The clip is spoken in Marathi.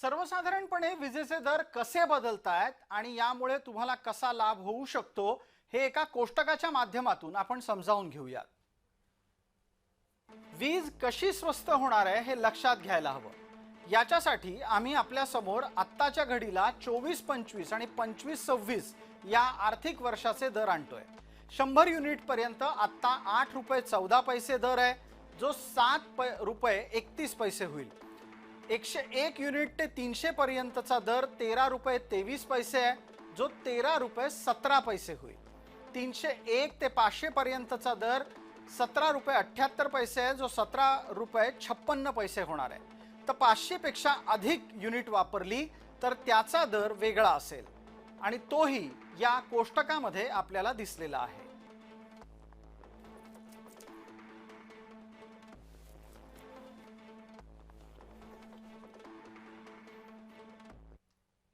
सर्वसाधारणपणे विजेचे दर कसे बदलतायत आणि यामुळे तुम्हाला कसा लाभ होऊ शकतो हे एका कोष्टकाच्या माध्यमातून आपण समजावून घेऊयात। वीज कशी स्वस्त होणार आहे हे लक्षात घ्यायला हवं। याच्यासाठी आम्ही आपल्या समोर आत्ताच्या घडीला 24-25 आणि 25-26 या आर्थिक वर्षाचे दर आणतोय। 100 युनिट पर्यंत आत्ता 8 रुपये 14 पैसे दर आहे, जो 7 रुपये 31 पैसे होईल। 101 युनिट ते 300 पर्यंतचा दर 13 रुपये 23 पैसे आहे, जो 13 रुपये 17 पैसे होईल। 301 ते 500 पर्यंतचा दर 17 रुपये 78 पैसे आहे, जो 17 रुपये 56 पैसे होणार आहे। तर 500 पेक्षा अधिक युनिट वापरली तर त्याचा दर वेगळा असेल आणि तोही या कोष्टकामध्ये आपल्याला दिसलेला आहे।